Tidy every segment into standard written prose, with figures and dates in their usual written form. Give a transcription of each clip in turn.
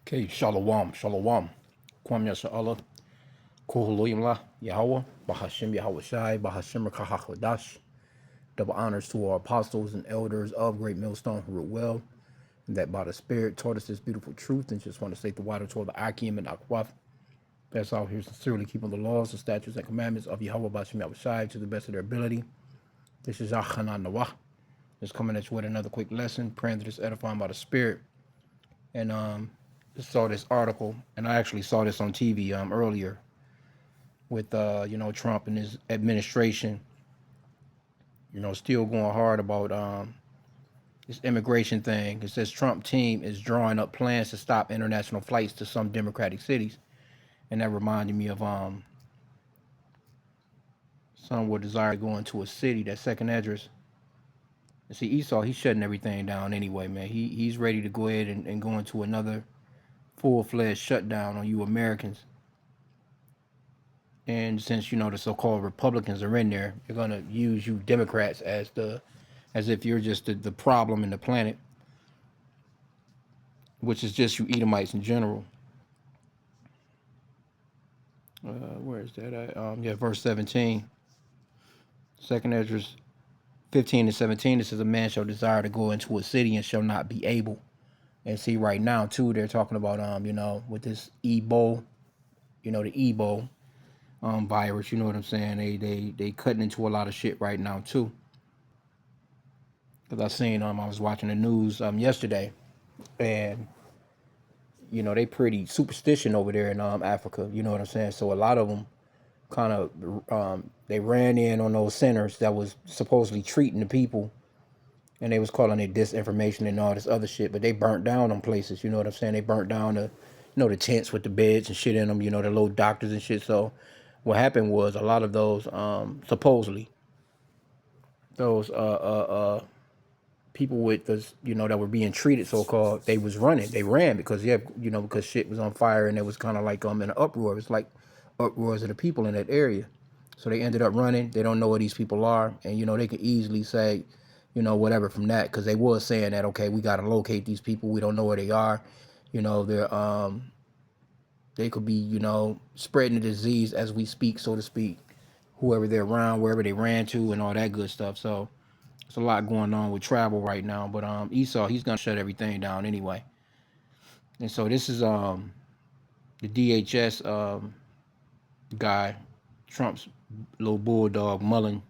Okay, Shalom, Shalom. Kwam Yasha'Allah, Kuhuloyimla, Yahweh, Bahashim Yahweh Shai, Bahashim Rakahakwadash. Double honors to our apostles and elders of Great Millstone who wrote well, and that by the Spirit taught us this beautiful truth, and just want to state the water toward the Akim and Akwaf. That's out here sincerely keeping the laws, the statutes, and commandments of Yahweh Bahashim Yahweh Shai to the best of their ability. This is Achanan Nawah. Just coming at you with another quick lesson, praying that it's edifying by the Spirit. And just saw this article, and I actually saw this on TV earlier with Trump and his administration, still going hard about this immigration thing. It says Trump team is drawing up plans to stop international flights to some democratic cities, and that reminded me of some would desire going to a city, that second address. And see, Esau, he's shutting everything down anyway, man. He's ready to go ahead and go into another full-fledged shutdown on you Americans. And since the so-called Republicans are in there, they're gonna use you Democrats as if you're just the problem in the planet, which is just you Edomites in general. Where is that at? Verse 17. Second Ezra 15 and 17. It says, a man shall desire to go into a city and shall not be able. And see, right now too, they're talking about with this Ebola, the Ebola virus. You know what I'm saying? They cutting into a lot of shit right now too. Because I seen I was watching the news yesterday, and they pretty superstition over there in Africa. You know what I'm saying? So a lot of them kind of they ran in on those centers that was supposedly treating the people, and they was calling it disinformation and all this other shit. But they burnt down them places. You know what I'm saying? They burnt down the tents with the beds and shit in them. The little doctors and shit. So what happened was a lot of those supposedly those people with this, that were being treated, so called, they was running. They ran because because shit was on fire, and it was kind of like in an uproar. It was like uproars of the people in that area. So they ended up running. They don't know where these people are, and they could easily say, whatever from that, because they was saying that, okay, we got to locate these people. We don't know where they are. They could be spreading the disease as we speak, so to speak. Whoever they're around, wherever they ran to, and all that good stuff. So there's a lot going on with travel right now, but Esau, he's gonna shut everything down anyway. And so this is the DHS guy, Trump's little bulldog Mullen.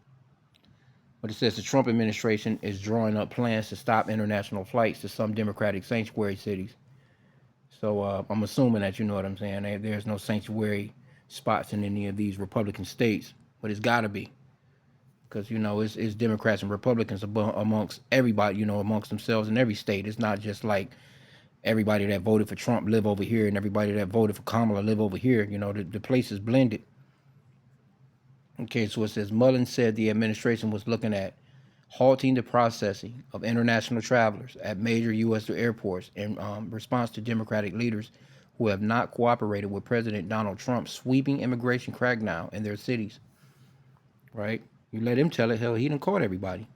But it says the Trump administration is drawing up plans to stop international flights to some Democratic sanctuary cities. So I'm assuming that you know what I'm saying. There's no sanctuary spots in any of these Republican states, but it's got to be. Because it's Democrats and Republicans amongst everybody, amongst themselves in every state. It's not just like everybody that voted for Trump live over here and everybody that voted for Kamala live over here. The place is blended. Okay, so it says Mullen said the administration was looking at halting the processing of international travelers at major U.S. airports in response to Democratic leaders who have not cooperated with President Donald Trump's sweeping immigration crackdown in their cities. Right? You let him tell it. Hell, he done caught everybody.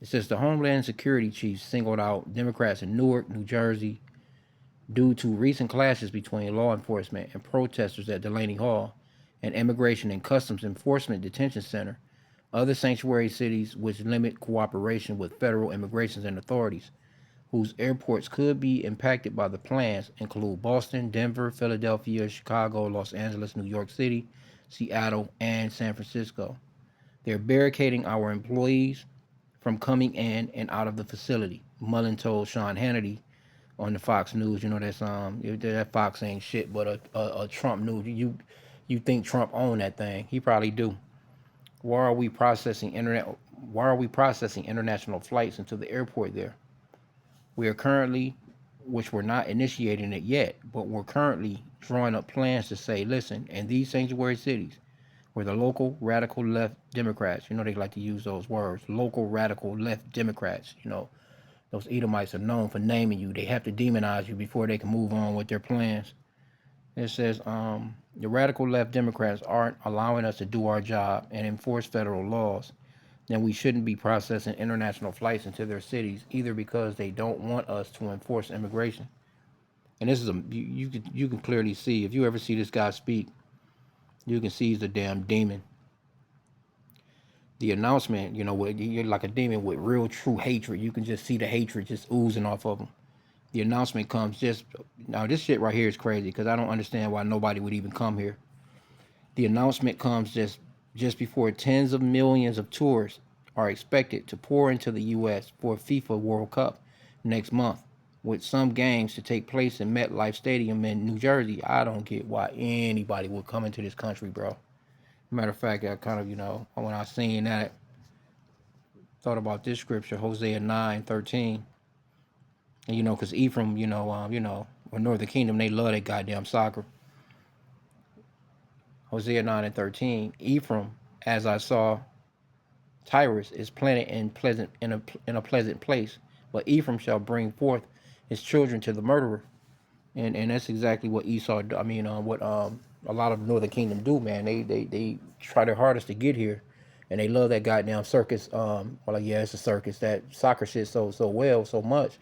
It says the Homeland Security chief singled out Democrats in Newark, New Jersey, due to recent clashes between law enforcement and protesters at Delaney Hall, an Immigration and Customs Enforcement Detention Center. Other sanctuary cities which limit cooperation with federal immigration and authorities, whose airports could be impacted by the plans, include Boston, Denver, Philadelphia, Chicago, Los Angeles, New York City, Seattle, and San Francisco. They're barricading our employees from coming in and out of the facility, Mullen told Sean Hannity on the Fox News. That Fox ain't shit but a Trump news. You think Trump owned that thing? He probably do. Why are we processing international flights into the airport there? We are currently, which we're not initiating it yet, but we're currently drawing up plans to say, listen, in these sanctuary cities, where the local radical left Democrats, they like to use those words, local radical left Democrats, those Edomites are known for naming you. They have to demonize you before they can move on with their plans. It says the radical left Democrats aren't allowing us to do our job and enforce federal laws. Then we shouldn't be processing international flights into their cities, either because they don't want us to enforce immigration. And this is you can clearly see, if you ever see this guy speak, you can see he's a damn demon. The announcement, you're like a demon with real true hatred. You can just see the hatred just oozing off of him. The announcement comes just now. This shit right here is crazy because I don't understand why nobody would even come here. The announcement comes just before tens of millions of tourists are expected to pour into the U.S. for a FIFA World Cup next month, with some games to take place in MetLife Stadium in New Jersey. I don't get why anybody would come into this country, bro. Matter of fact, I kind of, when I seen that, thought about this scripture, Hosea 9:13. And, because Ephraim, or Northern Kingdom, they love that goddamn soccer. Hosea 9:13. Ephraim, as I saw, Tyrus is planted in a pleasant place, but Ephraim shall bring forth his children to the murderer. And that's exactly what Esau. What a lot of Northern Kingdom do, man. They try their hardest to get here, and they love that goddamn circus. Well, yeah, it's a circus. That soccer shit so well so much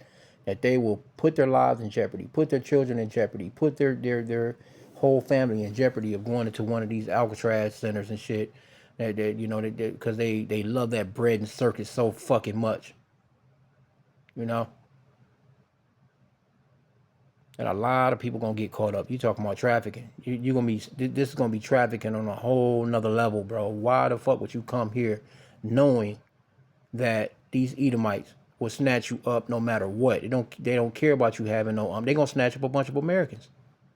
that they will put their lives in jeopardy, put their children in jeopardy, put their whole family in jeopardy of going into one of these Alcatraz centers and shit. Because they love that bread and circus so fucking much, you know. And a lot of people gonna get caught up. You talking about trafficking? You gonna be this is gonna be trafficking on a whole nother level, bro. Why the fuck would you come here, knowing that these Edomites will snatch you up no matter what? They don't care about you having no They gonna snatch up a bunch of Americans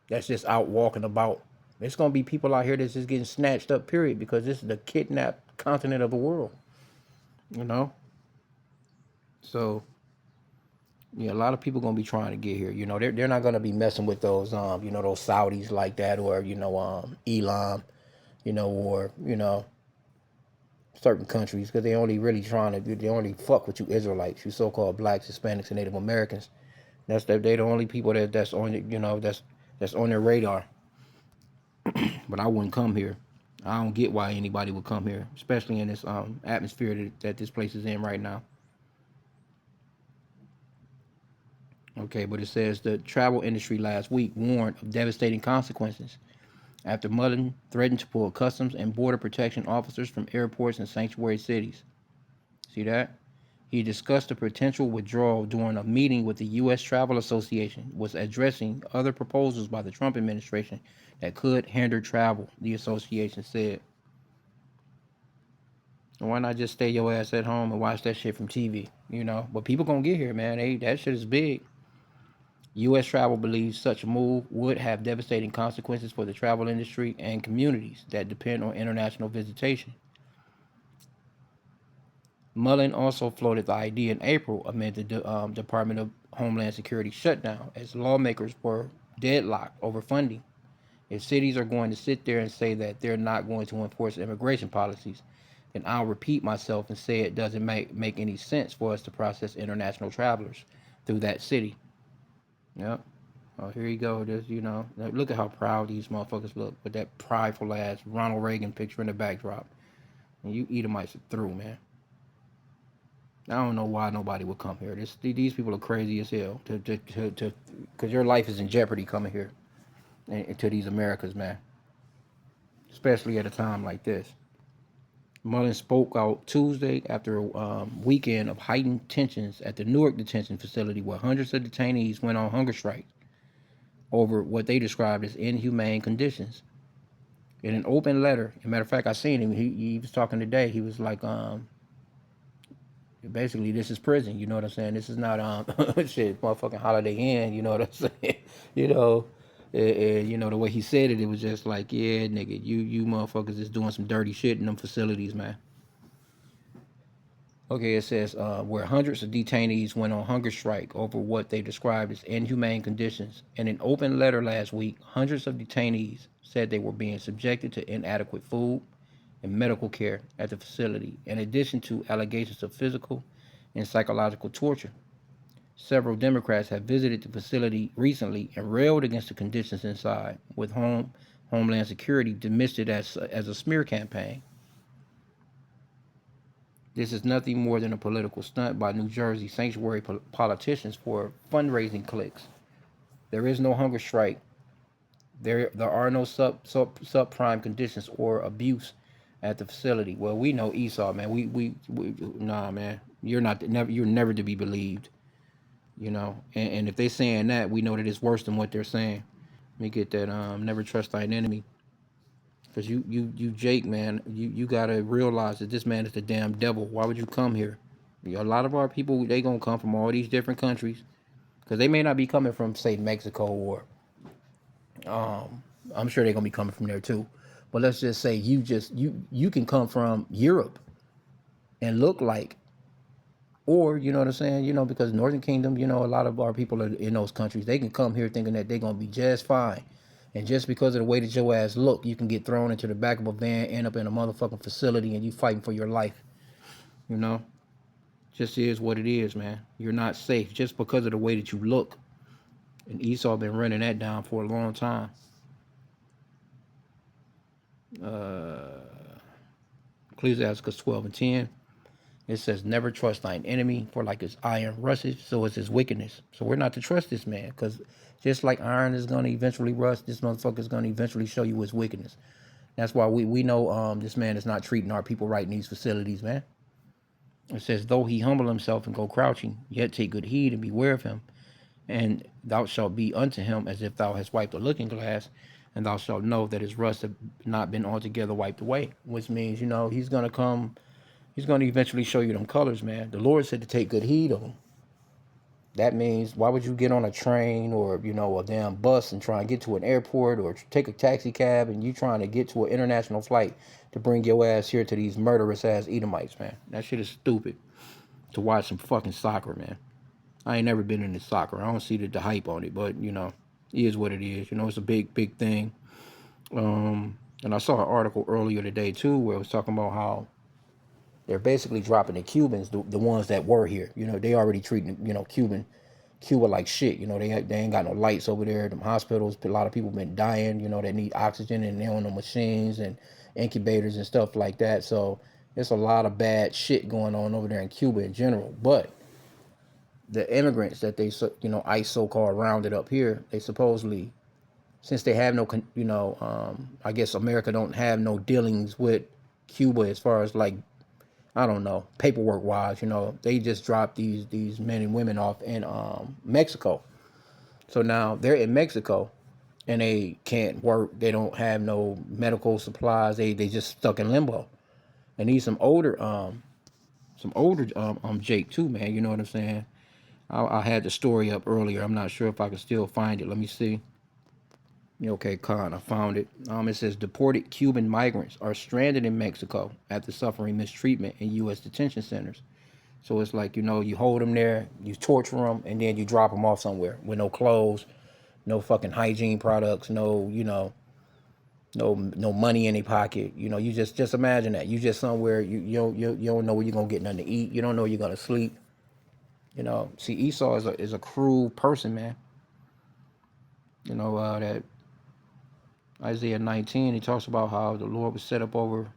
that's just out walking about. It's gonna be people out here that's just getting snatched up. Period. Because this is the kidnapped continent of the world. You know. So yeah, a lot of people gonna be trying to get here. They're not gonna be messing with those those Saudis like that, or Elam, or certain countries, because they only really they only fuck with you Israelites, you so-called blacks, Hispanics, and Native Americans. They're the only people that's on that's on their radar. But I wouldn't come here. I don't get why anybody would come here, especially in this atmosphere that this place is in right now. Okay, but it says the travel industry last week warned of devastating consequences after Mullen threatened to pull customs and border protection officers from airports and sanctuary cities. See that? He discussed the potential withdrawal during a meeting with the U.S. Travel Association, was addressing other proposals by the Trump administration that could hinder travel, the association said. And why not just stay your ass at home and watch that shit from TV, But people gonna get here, man. That shit is big. U.S. Travel believes such a move would have devastating consequences for the travel industry and communities that depend on international visitation. Mullen also floated the idea in April amid the Department of Homeland Security shutdown as lawmakers were deadlocked over funding. If cities are going to sit there and say that they're not going to enforce immigration policies, then I'll repeat myself and say it doesn't make any sense for us to process international travelers through that city. Yep. Oh, here you go. Look at how proud these motherfuckers look with that prideful ass Ronald Reagan picture in the backdrop. And you Edomites are through, man. I don't know why nobody would come here. These people are crazy as hell. Because your life is in jeopardy coming here and to these Americas, man. Especially at a time like this. Mullen spoke out Tuesday after a weekend of heightened tensions at the Newark detention facility, where hundreds of detainees went on hunger strike over what they described as inhumane conditions. In an open letter, as a matter of fact, I seen him. He was talking today. He was like, basically, this is prison. You know what I'm saying? This is not shit, motherfucking Holiday Inn. You know what I'm saying? you know, the way he said it, it was just like, yeah, nigga, you motherfuckers is doing some dirty shit in them facilities, man. Okay, it says where hundreds of detainees went on hunger strike over what they described as inhumane conditions. In an open letter last week, hundreds of detainees said they were being subjected to inadequate food and medical care at the facility, in addition to allegations of physical and psychological torture. Several Democrats have visited the facility recently and railed against the conditions inside, with Homeland Security dismissed it as a smear campaign. This is nothing more than a political stunt by New Jersey sanctuary politicians for fundraising clicks. There is no hunger strike. There are no subprime conditions or abuse at the facility. Well, we know Esau, man. We nah, man. You're never to be believed. And if they saying that, we know that it's worse than what they're saying. Let me get that. Never trust thine enemy. Cause you Jake, man. You gotta realize that this man is the damn devil. Why would you come here? A lot of our people, they gonna come from all these different countries. Cause they may not be coming from, say, Mexico, or I'm sure they're gonna be coming from there too. But let's just say you can come from Europe and look like, or you know what I'm saying, because Northern Kingdom, a lot of our people are in those countries. They can come here thinking that they're gonna be just fine. And just because of the way that your ass look, you can get thrown into the back of a van, end up in a motherfucking facility, and you fighting for your life. You know, just is what it is, man. You're not safe just because of the way that you look. And Esau been running that down for a long time. Ecclesiasticus 12:10. It says, "Never trust thine enemy, for like his iron rusteth, so is his wickedness." So we're not to trust this man, because just like iron is going to eventually rust, this motherfucker is going to eventually show you his wickedness. That's why we know this man is not treating our people right in these facilities, man. It says, "Though he humble himself and go crouching, yet take good heed and beware of him. And thou shalt be unto him as if thou hast wiped a looking glass, and thou shalt know that his rust have not been altogether wiped away." Which means, he's going to come. He's going to eventually show you them colors, man. The Lord said to take good heed of them. That means, why would you get on a train or, a damn bus and try and get to an airport, or take a taxi cab and you trying to get to an international flight to bring your ass here to these murderous ass Edomites, man? That shit is stupid. To watch some fucking soccer, man. I ain't never been into soccer. I don't see the hype on it, but, it is what it is. It's a big, big thing. And I saw an article earlier today, too, where it was talking about how they're basically dropping the Cubans, the ones that were here. They already treating, Cuba like shit. They ain't got no lights over there. Them hospitals, a lot of people been dying, that need oxygen, and they're on the machines and incubators and stuff like that. So there's a lot of bad shit going on over there in Cuba in general. But the immigrants that they, ICE so-called rounded up here, they supposedly, since they have no, I guess America don't have no dealings with Cuba as far as, like, I don't know, paperwork wise, they just dropped these men and women off in Mexico. So now they're in Mexico and they can't work. They don't have no medical supplies. They just stuck in limbo. They need some older Jake too, man. You know what I'm saying? I had the story up earlier. I'm not sure if I can still find it. Let me see. Okay, Con, I found it. It says deported Cuban migrants are stranded in Mexico after suffering mistreatment in U.S. detention centers. So it's like, you hold them there, you torture them, and then you drop them off somewhere with no clothes, no fucking hygiene products, no money in their pocket. You just imagine that. You just somewhere, you don't know where you're going to get nothing to eat. You don't know where you're going to sleep. See, Esau is a cruel person, man. That Isaiah 19, he talks about how the Lord was set up over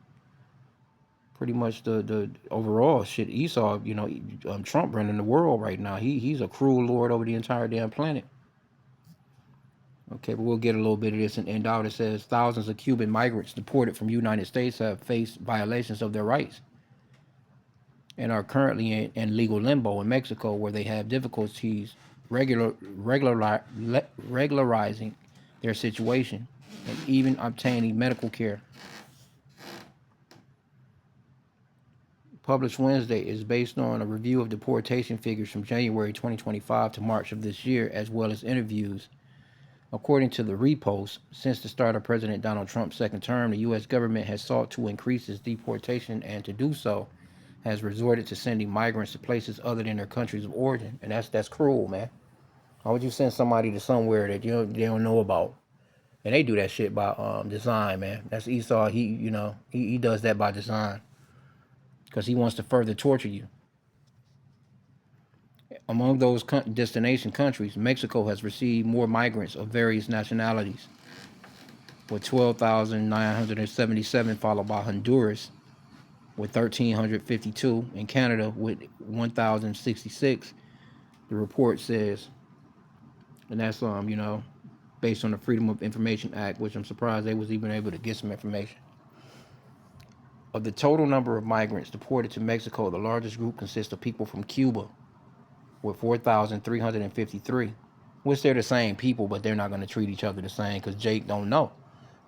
pretty much the overall shit. Esau, Trump running the world right now. He's a cruel Lord over the entire damn planet. Okay, but we'll get a little bit of this and out. It says thousands of Cuban migrants deported from the United States have faced violations of their rights and are currently in legal limbo in Mexico, where they have difficulties regularizing their situation and even obtaining medical care. Published Wednesday is based on a review of deportation figures from January 2025 to March of this year, as well as interviews. According to the repost, since the start of President Donald Trump's second term, the U.S. government has sought to increase its deportation, and to do so has resorted to sending migrants to places other than their countries of origin. And that's cruel, man. Why would you send somebody to somewhere that they don't know about? And they do that shit by design, man. That's Esau. He does that by design because he wants to further torture you. Among those destination countries, Mexico has received more migrants of various nationalities, with 12,977, followed by Honduras with 1,352, and Canada with 1,066. The report says And that's you know, based on the Freedom of Information Act, which I'm surprised they was even able to get some information. Of the total number of migrants deported to Mexico, the largest group consists of people from Cuba, with 4,353. Which they're the same people, but they're not going to treat each other the same because Jake don't know.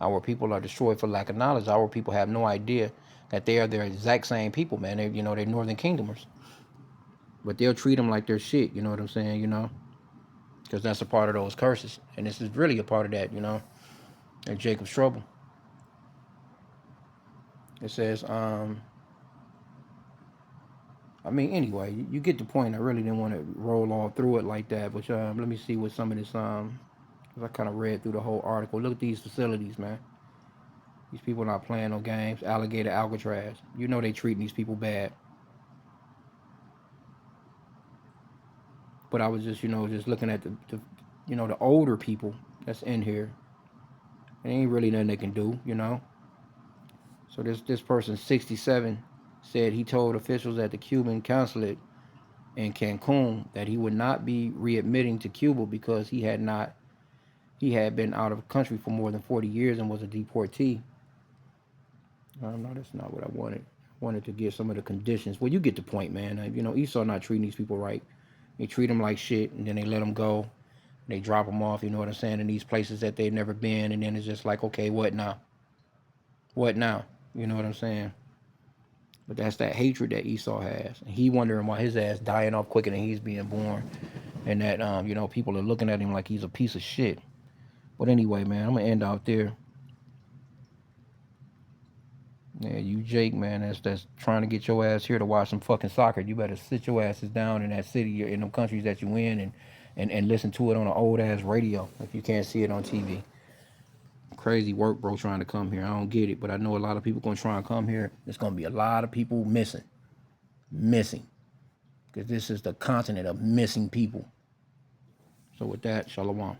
Our people are destroyed for lack of knowledge. Our people have no idea that they are the exact same people, man. They, you know, they're Northern Kingdomers, but they'll treat them like they're shit. You know what I'm saying? You know, because that's a part of those curses, and this is really a part of that. You know, and Jacob's trouble. It says, I mean, anyway, you get the point. I really didn't want to roll all through it like that, but let me see what some of this 'cause I kind of read through the whole article. Look at these facilities, man. These people not playing no games. Alligator, Alcatraz. You know they treating these people bad. But I was just, you know, just looking at the you know, the older people that's in here. There ain't really nothing they can do, you know. So this person, 67, said he told officials at the Cuban consulate in Cancun that he would not be readmitting to Cuba because he had been out of the country for more than 40 years and was a deportee. No, that's not what I wanted. I wanted to give some of the conditions. Well, you get the point, man. You know, Esau not treating these people right. They treat them like shit, and then they let them go. They drop them off, you know what I'm saying, in these places that they've never been, and then it's just like, okay, what now? What now? You know what I'm saying? But that's that hatred that Esau has. And he wondering why his ass dying off quicker than he's being born, and that you know, people are looking at him like he's a piece of shit. But anyway, man, I'm gonna end out there. Yeah, you Jake, man, that's trying to get your ass here to watch some fucking soccer. You better sit your asses down in that city, in them countries that you in, and listen to it on an old ass radio if you can't see it on TV. Crazy work, bro, trying to come here. I don't get it, but I know a lot of people gonna try and come here. There's gonna be a lot of people missing, because this is the continent of missing people. So with that, shalom.